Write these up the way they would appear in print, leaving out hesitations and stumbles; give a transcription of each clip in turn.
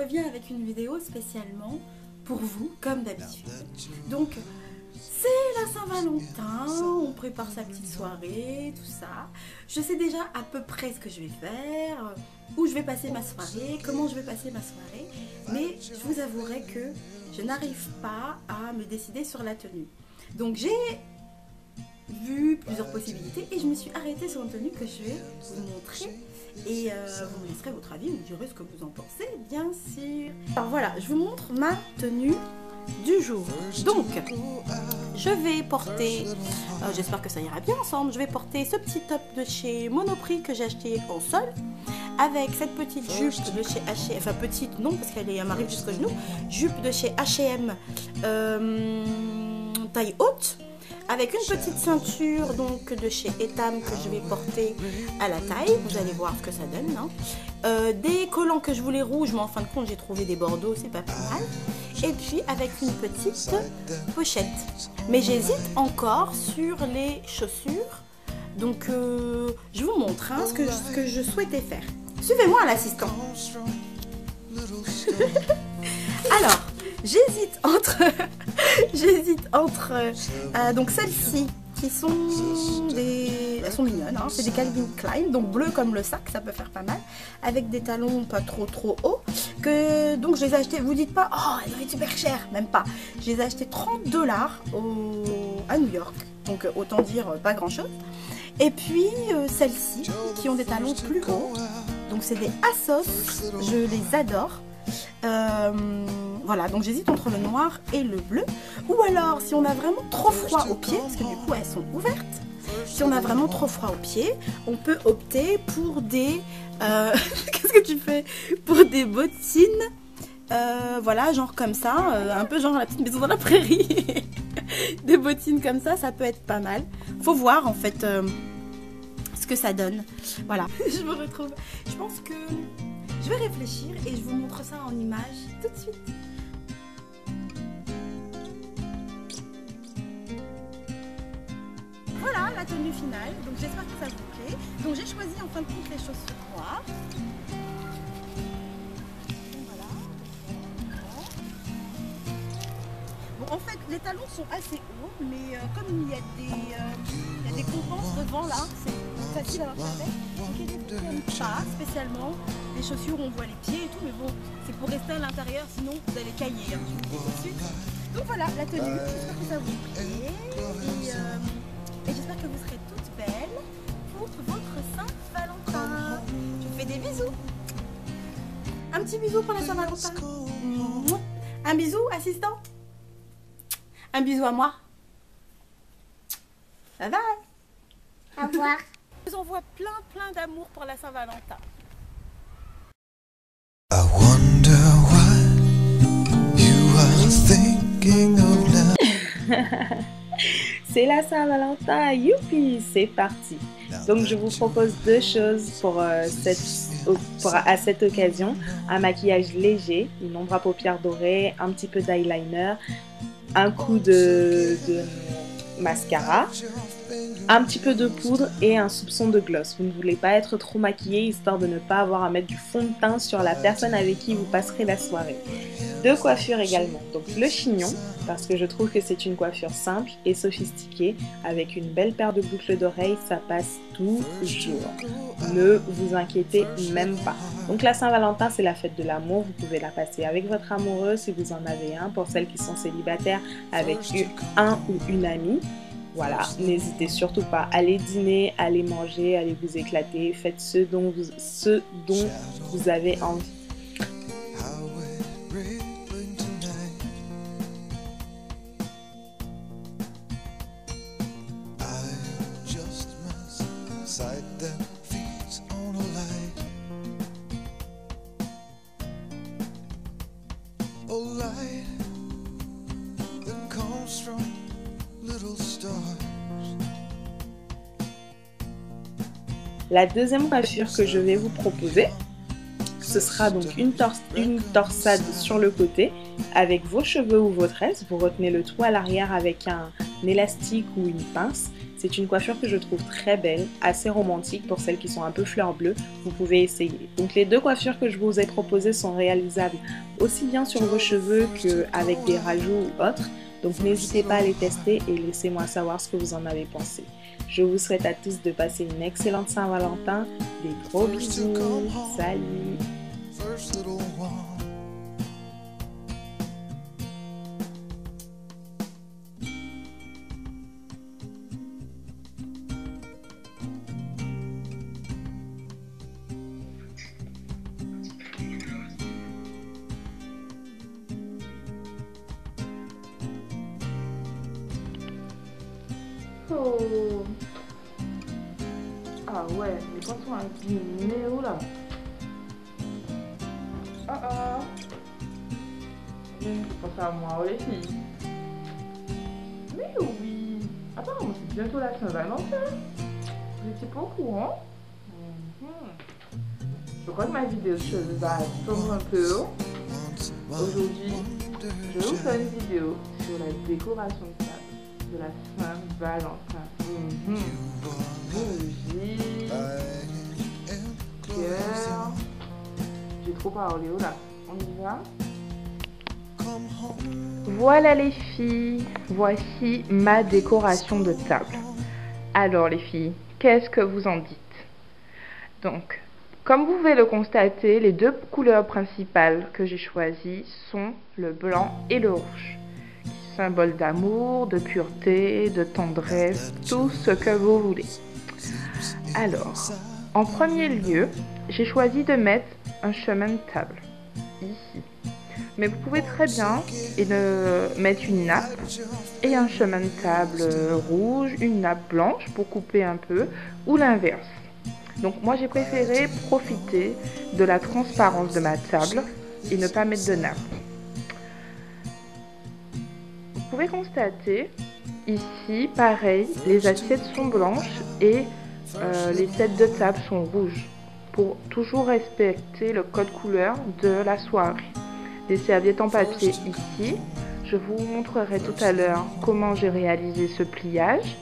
reviens avec une vidéo spécialement pour vous, comme d'habitude. Donc, c'est la Saint-Valentin, on prépare sa petite soirée, tout ça. Je sais déjà à peu près ce que je vais faire, où je vais passer ma soirée, comment je vais passer ma soirée. Mais je vous avouerai que je n'arrive pas à me décider sur la tenue. Donc, j'ai vu plusieurs possibilités et je me suis arrêtée sur une tenue que je vais vous montrer. Et vous me laisserez votre avis, vous me direz ce que vous en pensez, bien sûr. Alors voilà, je vous montre ma tenue du jour. Donc, je vais porter, j'espère que ça ira bien ensemble, je vais porter ce petit top de chez Monoprix que j'ai acheté en sol, avec cette petite jupe de chez H&M, enfin petite non parce qu'elle m'arrive jusqu'au genou, jupe de chez H&M taille haute, avec une petite ceinture donc de chez Etam que je vais porter à la taille, vous allez voir ce que ça donne, hein. Des collants que je voulais rouges, mais en fin de compte j'ai trouvé des bordeaux, c'est pas plus mal. Et puis avec une petite pochette. Mais j'hésite encore sur les chaussures, donc je vous montre hein, ce que je souhaitais faire. Suivez-moi à l'assistant. Alors, j'hésite entre donc celles-ci qui sont elles sont mignonnes, hein, c'est des Calvin Klein, donc bleu comme le sac, ça peut faire pas mal, avec des talons pas trop hauts, donc je les ai achetés, vous dites pas, oh elles doivent être super chères, même pas, je les ai achetés 30 $ à New York, donc autant dire pas grand chose. Et puis celles-ci qui ont des talons plus hauts, donc c'est des Assos, je les adore. Voilà, donc j'hésite entre le noir et le bleu. Ou alors, si on a vraiment trop froid aux pieds, parce que du coup elles sont ouvertes, si on a vraiment trop froid aux pieds, on peut opter pour des... qu'est-ce que tu fais? Pour des bottines, voilà, genre comme ça, un peu genre la petite maison dans la prairie. Des bottines comme ça peut être pas mal. Faut voir en fait ce que ça donne. Voilà, je me retrouve. Je pense que je vais réfléchir et je vous montre ça en image tout de suite. Voilà la tenue finale, donc j'espère que ça vous plaît. Donc j'ai choisi en fin de compte les chaussures noires. Voilà. Bon, en fait les talons sont assez hauts, mais comme il y a des compenses devant là, c'est facile à avoir avec. Donc il y a des trucs qui n'aiment pas spécialement les chaussures où on voit les pieds et tout, mais bon, c'est pour rester à l'intérieur, sinon vous allez cailler un petit peu dessus. Donc voilà la tenue, j'espère que ça vous plaît. Et j'espère que vous serez toutes belles pour votre Saint-Valentin. Je vous fais des bisous. Un petit bisou pour la Saint-Valentin. Un bisou, assistant. Un bisou à moi. Bye bye. Au revoir. Je vous envoie plein d'amour pour la Saint-Valentin. I wonder what you are thinking of now. C'est la Saint-Valentin, youpi, c'est parti. Donc je vous propose deux choses à cette occasion. Un maquillage léger, une ombre à paupières dorée, un petit peu d'eyeliner, un coup de mascara, un petit peu de poudre et un soupçon de gloss. Vous ne voulez pas être trop maquillé histoire de ne pas avoir à mettre du fond de teint sur la personne avec qui vous passerez la soirée. Deux coiffures également, donc le chignon, parce que je trouve que c'est une coiffure simple et sophistiquée, avec une belle paire de boucles d'oreilles, ça passe toujours. Ne vous inquiétez même pas. Donc la Saint-Valentin, c'est la fête de l'amour, vous pouvez la passer avec votre amoureux si vous en avez un, pour celles qui sont célibataires, avec un ou une amie. Voilà, n'hésitez surtout pas, allez dîner, allez manger, allez vous éclater, faites ce dont vous avez envie. La deuxième coiffure que je vais vous proposer, ce sera donc une torsade sur le côté avec vos cheveux ou vos tresses. Vous retenez le tout à l'arrière avec un élastique ou une pince. C'est une coiffure que je trouve très belle, assez romantique pour celles qui sont un peu fleur bleue. Vous pouvez essayer. Donc les deux coiffures que je vous ai proposées sont réalisables aussi bien sur vos cheveux qu'avec des rajouts ou autres. Donc n'hésitez pas à les tester et laissez-moi savoir ce que vous en avez pensé. Je vous souhaite à tous de passer une excellente Saint-Valentin. Des gros bisous. Salut. First little one. Oh. Ah ouais, les poissons sont inclinés où là? Ah ah. Je pense à moi, les filles. Mais oui. Apparemment, c'est bientôt la Saint-Valentin. Vous étiez pas au courant? Je crois que ma vidéo de cheveux va tomber un peu haut. Aujourd'hui, je vais vous faire une vidéo sur la décoration de table de la Saint-Valentin. Bougie, cœur. J'ai trop parlé, oh là. On y va? Voilà les filles, voici ma décoration de table. Alors les filles, qu'est-ce que vous en dites? Donc, comme vous pouvez le constater, les deux couleurs principales que j'ai choisies sont le blanc et le rouge, qui symbole d'amour, de pureté, de tendresse, tout ce que vous voulez. Alors, en premier lieu, j'ai choisi de mettre un chemin de table, ici. Mais vous pouvez très bien mettre une nappe et un chemin de table rouge, une nappe blanche pour couper un peu, ou l'inverse. Donc moi j'ai préféré profiter de la transparence de ma table et ne pas mettre de nappe. Vous pouvez constater ici, pareil, les assiettes sont blanches et les sets de table sont rouges pour toujours respecter le code couleur de la soirée. Les serviettes en papier ici, je vous montrerai tout à l'heure comment j'ai réalisé ce pliage.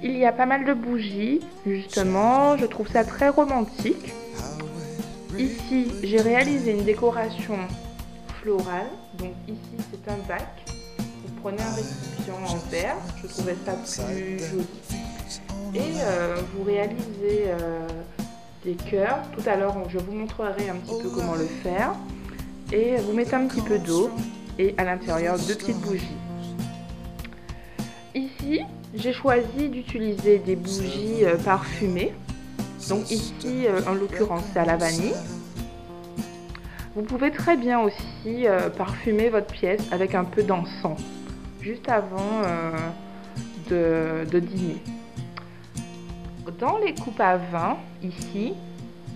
Il y a pas mal de bougies, justement, je trouve ça très romantique. Ici, j'ai réalisé une décoration florale, donc ici c'est un bac. Vous prenez un récipient en verre, je trouvais ça plus joli. Et vous réalisez des cœurs, tout à l'heure je vous montrerai un petit peu comment le faire. Et vous mettez un petit peu d'eau et à l'intérieur deux petites bougies. Ici, j'ai choisi d'utiliser des bougies parfumées. Donc ici, en l'occurrence, c'est à la vanille. Vous pouvez très bien aussi parfumer votre pièce avec un peu d'encens, juste avant de dîner. Dans les coupes à vin, ici,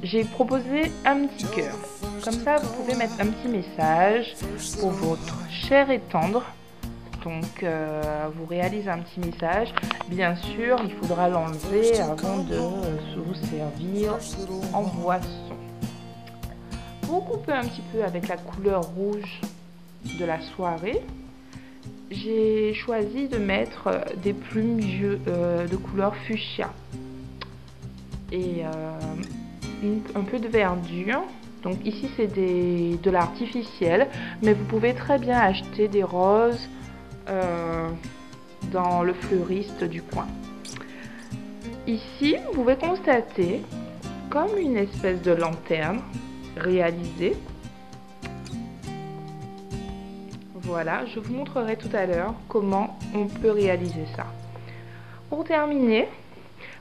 j'ai proposé un petit cœur. Comme ça, vous pouvez mettre un petit message pour votre cher et tendre. Donc, vous réalisez un petit message. Bien sûr, il faudra l'enlever avant de vous servir en boisson. Vous coupez un petit peu avec la couleur rouge de la soirée. J'ai choisi de mettre des plumes de couleur fuchsia. Et un peu de verdure. Donc ici c'est de l'artificiel, mais vous pouvez très bien acheter des roses dans le fleuriste du coin. Ici vous pouvez constater comme une espèce de lanterne réalisée. Voilà, je vous montrerai tout à l'heure comment on peut réaliser ça. Pour terminer,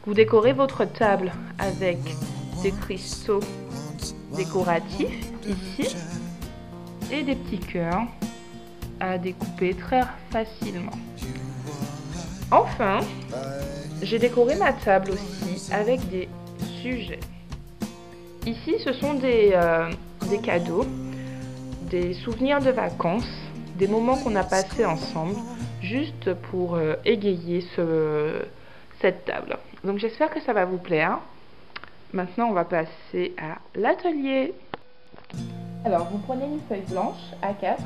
vous décorez votre table avec des cristaux décoratifs ici et des petits cœurs à découper très facilement. Enfin, j'ai décoré ma table aussi avec des sujets. Ici, ce sont des cadeaux, des souvenirs de vacances, des moments qu'on a passés ensemble, juste pour égayer cette table. Donc j'espère que ça va vous plaire. Maintenant, on va passer à l'atelier. Alors, vous prenez une feuille blanche A4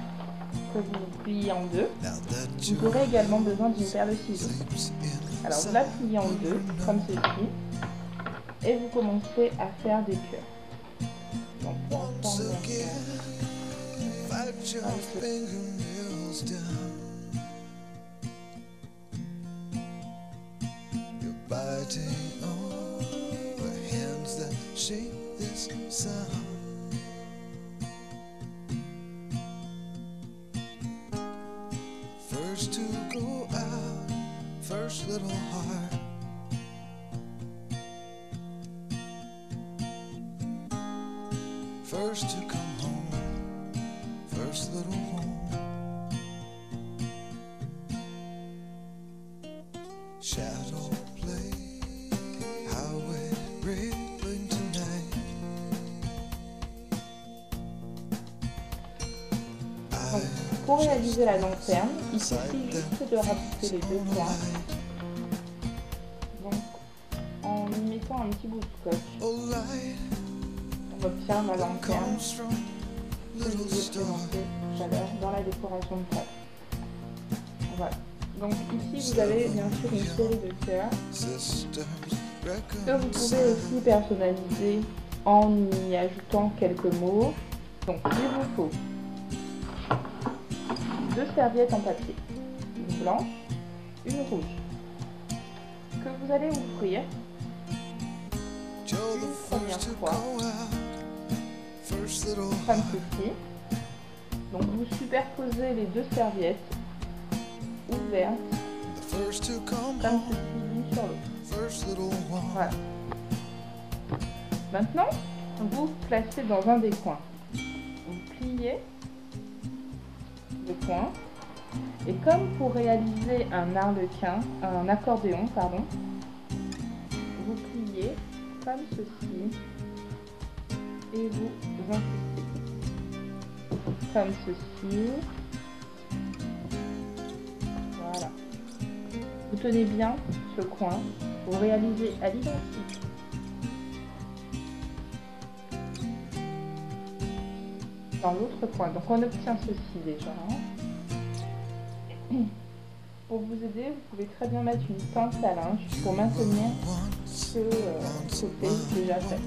que vous pliez en deux. Vous aurez également besoin d'une paire de ciseaux. Alors vous la pliez en deux, comme ceci, et vous commencez à faire des cœurs. Donc pour former un cœur. Fight your fingernails down. You're biting on the hands that shape this sound. First to go out, first little heart. First to come home, first little home. Shadow play, highway rippling tonight. Donc, pour réaliser la lanterne, il suffit juste de rapetisser les deux coins. Donc, en y mettant un petit bout de scotch, Oh, light on obtient la lanterne comes from que je little vous ai star. présentée tout à l'heure dans la décoration de table. Voilà. Donc ici, vous avez bien sûr une série de cœurs Sisters que vous pouvez aussi personnaliser en y ajoutant quelques mots. Donc, il vous faut 2 serviettes en papier, une blanche, une rouge, que vous allez ouvrir You're the première first to fois. go out, first little comme heart. ceci. Donc vous superposez les 2 serviettes ouvertes The first to come comme home, ceci l'une sur l'autre. first little one. Voilà. Maintenant, vous placez dans un des coins. Vous pliez le coin. Et comme pour réaliser un arlequin, un accordéon, pardon, vous pliez comme ceci et vous insistez. Comme ceci. Voilà. Vous tenez bien ce coin. Vous réalisez à l'identique dans l'autre coin. Donc on obtient ceci déjà. Pour vous aider, vous pouvez très bien mettre une pince à linge pour maintenir ce côté déjà fait.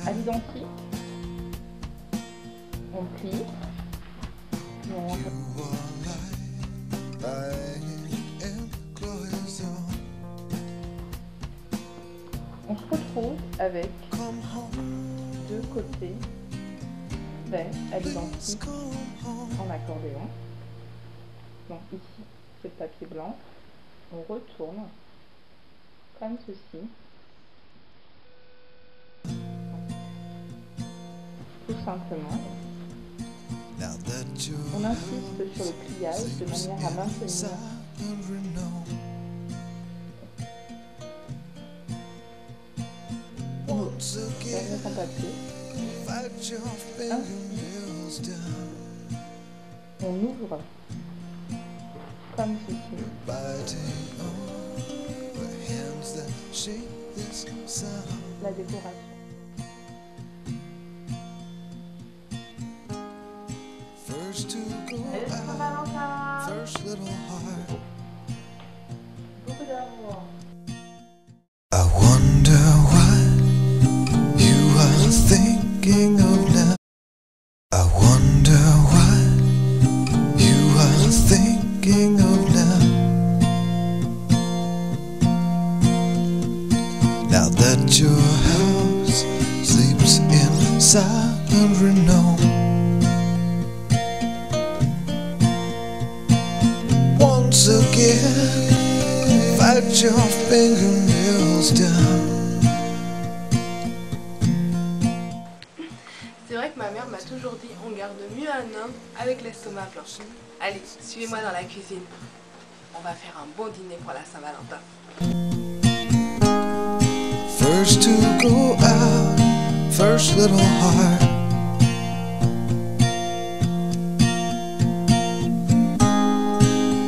À l'identique, on plie. Et on On se retrouve avec 2 côtés faits à l'identique en accordéon. Donc ici, c'est le papier blanc. On retourne comme ceci. Tout simplement. On insiste sur le pliage de manière à maintenir serviette en papier. Ainsi, on ouvre comme ceci la décoration. Allez, Saint-Valentin! Beaucoup d'amour. I wonder what you are thinking of now. I wonder what you are thinking of now. Now that your house sleeps in silent renown. Once again, fight your fingernails down. C'est vrai que ma mère m'a toujours dit on garde mieux un homme avec l'estomac plein. Allez, suivez-moi dans la cuisine. On va faire un bon dîner pour la Saint-Valentin. First to go out, first little heart.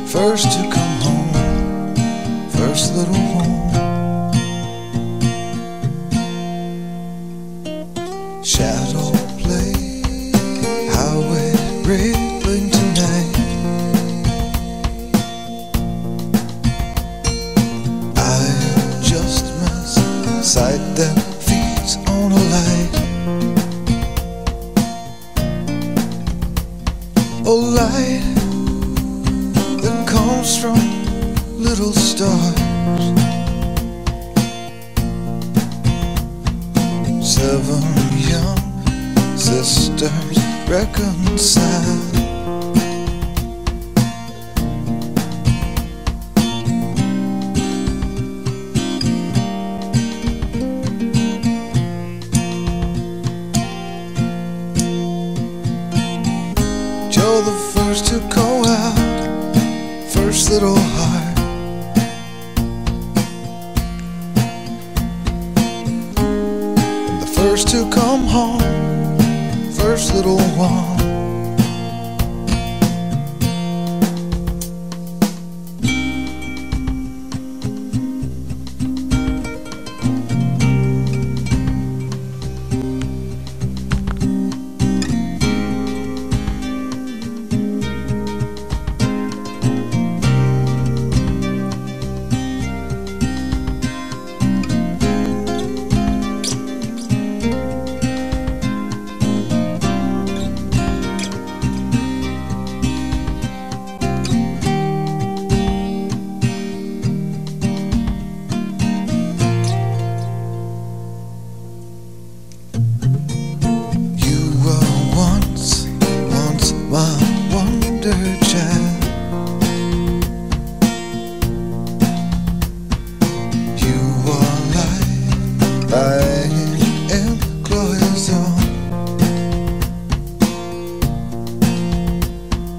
First to come home, first little home. Shadow play, highway rippling tonight. sight that feeds on a light. A light that comes from little stars. 7 young sisters reconciled. You're the first to go out, first little heart. And the first to come home, first little one.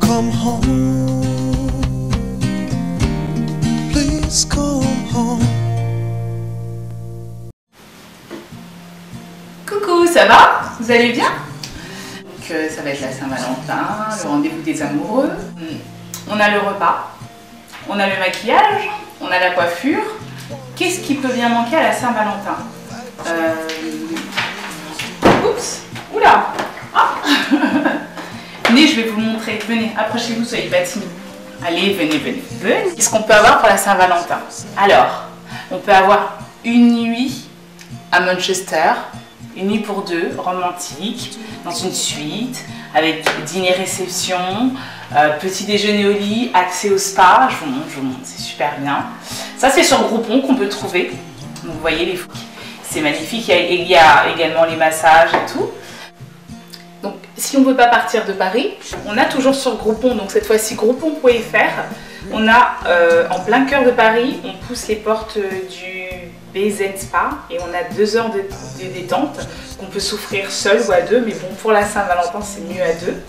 Come home, please come home. Coucou, ça va? Vous allez bien? Donc ça va être la Saint-Valentin, le rendez-vous des amoureux. On a le repas, on a le maquillage, on a la coiffure. Qu'est-ce qui peut bien manquer à la Saint-Valentin? Oups, oula, ah. Venez, je vais vous montrer. Venez, approchez-vous, soyez pas timides. Allez, venez, venez, venez. Qu'est-ce qu'on peut avoir pour la Saint-Valentin? Alors, on peut avoir une nuit à Manchester, une nuit pour deux, romantique, dans une suite, avec dîner-réception, petit déjeuner au lit, accès au spa. Je vous montre, c'est super bien. Ça, c'est sur Groupon qu'on peut trouver. Donc, vous voyez, les c'est magnifique. Il y a également les massages et tout. Donc, si on ne veut pas partir de Paris, on a toujours sur Groupon, donc cette fois-ci groupon.fr, on a en plein cœur de Paris, on pousse les portes du BZ Spa et on a 2 heures de détente qu'on peut s'offrir seul ou à deux, mais bon, pour la Saint-Valentin, c'est mieux à deux.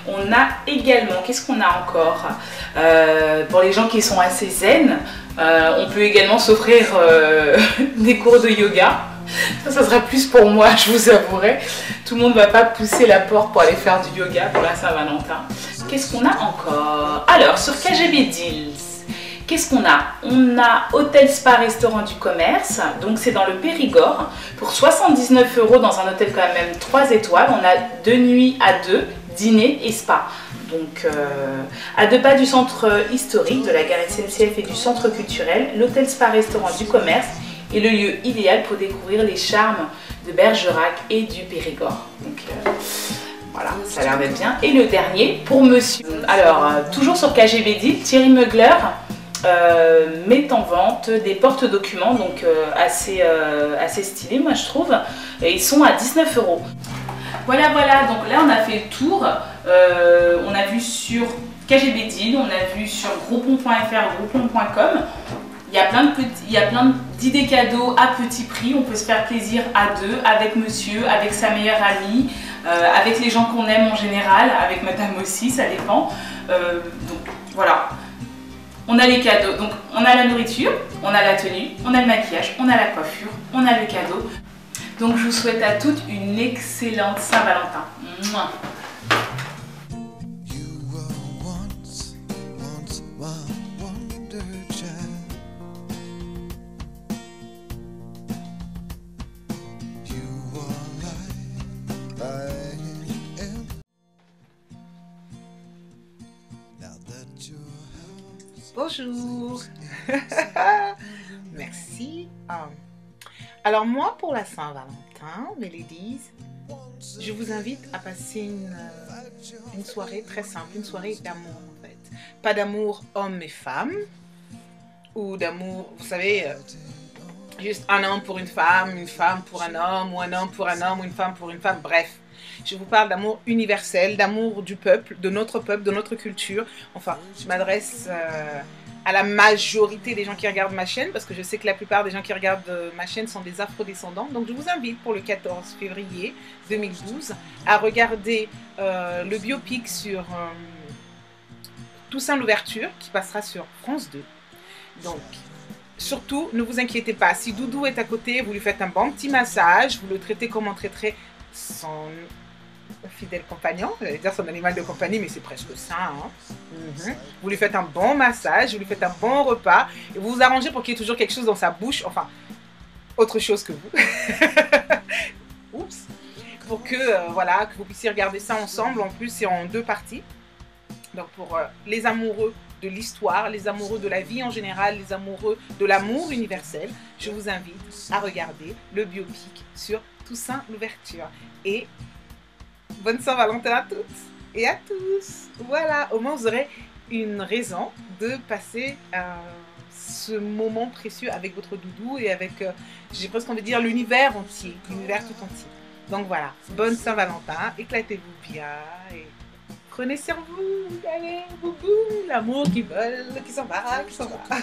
On a également, qu'est-ce qu'on a encore? Pour les gens qui sont assez zen, on peut également s'offrir des cours de yoga. Ça sera plus pour moi, je vous avouerai. Tout le monde ne va pas pousser la porte pour aller faire du yoga pour la Saint-Valentin. Qu'est-ce qu'on a encore? Alors, sur KGB Deals, qu'est-ce qu'on a? On a Hôtel Spa Restaurant du Commerce, donc c'est dans le Périgord. Pour 79 € dans un hôtel quand même 3 étoiles, on a 2 nuits à 2, dîner et spa. Donc à 2 pas du centre historique, de la gare SNCF et du centre culturel, l'Hôtel Spa Restaurant du Commerce est le lieu idéal pour découvrir les charmes de Bergerac et du Périgord. Donc voilà, ça a l'air d'être bien. Et le dernier, pour monsieur. Alors, toujours sur KGB Deal, Thierry Mugler met en vente des porte-documents, donc assez stylés, moi je trouve. Et ils sont à 19 €. Voilà, donc là on a fait le tour. On a vu sur KGB Deal, on a vu sur groupon.fr, groupon.com. Il y a plein d'idées cadeaux à petit prix. On peut se faire plaisir à deux, avec monsieur, avec sa meilleure amie, avec les gens qu'on aime en général, avec madame aussi, ça dépend. Donc voilà, on a les cadeaux. Donc on a la nourriture, on a la tenue, on a le maquillage, on a la coiffure, on a le cadeau. Donc je vous souhaite à toutes une excellente Saint-Valentin. Mouah. Bonjour. Merci. Alors moi, pour la Saint-Valentin, mes ladies, je vous invite à passer une soirée très simple, une soirée d'amour en fait. Pas d'amour homme et femme, ou d'amour, vous savez, juste un homme pour une femme pour un homme, ou un homme pour un homme, ou une femme pour une femme, bref. Je vous parle d'amour universel, d'amour du peuple, de notre culture. Enfin, je m'adresse à la majorité des gens qui regardent ma chaîne, parce que je sais que la plupart des gens qui regardent ma chaîne sont des afrodescendants. Donc je vous invite pour le 14 février 2012 à regarder le biopic sur Toussaint Louverture qui passera sur France 2. Donc surtout, ne vous inquiétez pas, si Doudou est à côté, vous lui faites un bon petit massage, vous le traitez comme on traiterait son fidèle compagnon, j'allais dire son animal de compagnie, mais c'est presque ça. Hein. Vous lui faites un bon massage, vous lui faites un bon repas, et vous vous arrangez pour qu'il y ait toujours quelque chose dans sa bouche, enfin, autre chose que vous. Oups. Pour que, voilà, que vous puissiez regarder ça ensemble. En plus, c'est en 2 parties. Donc, pour les amoureux de l'histoire, les amoureux de la vie en général, les amoureux de l'amour universel, je vous invite à regarder le biopic sur Toussaint Louverture. Et bonne Saint-Valentin à toutes et à tous. Voilà, au moins vous aurez une raison de passer ce moment précieux avec votre doudou et avec, j'ai presque envie de dire, l'univers entier, l'univers tout entier. Donc voilà, bonne Saint-Valentin, éclatez-vous bien et prenez sur vous, allez, boubou, l'amour qui vole, qui s'en va, qui s'en va.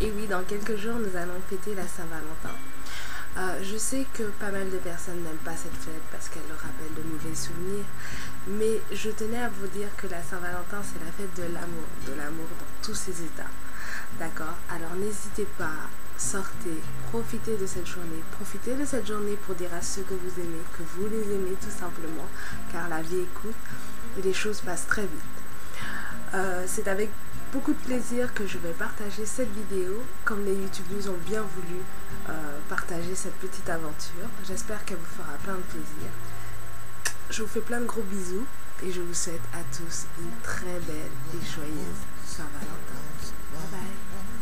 Et oui, dans quelques jours, nous allons fêter la Saint-Valentin. Je sais que pas mal de personnes n'aiment pas cette fête parce qu'elle leur rappelle de mauvais souvenirs, mais je tenais à vous dire que la Saint-Valentin, c'est la fête de l'amour dans tous ses états. D'accord? Alors n'hésitez pas, sortez, profitez de cette journée pour dire à ceux que vous aimez, que vous les aimez tout simplement, car la vie est courte et les choses passent très vite. C'est avec beaucoup de plaisir que je vais partager cette vidéo, comme les youtubeuses ont bien voulu partager cette petite aventure. J'espère qu'elle vous fera plein de plaisir. Je vous fais plein de gros bisous et je vous souhaite à tous une très belle et joyeuse Saint-Valentin. Bye bye.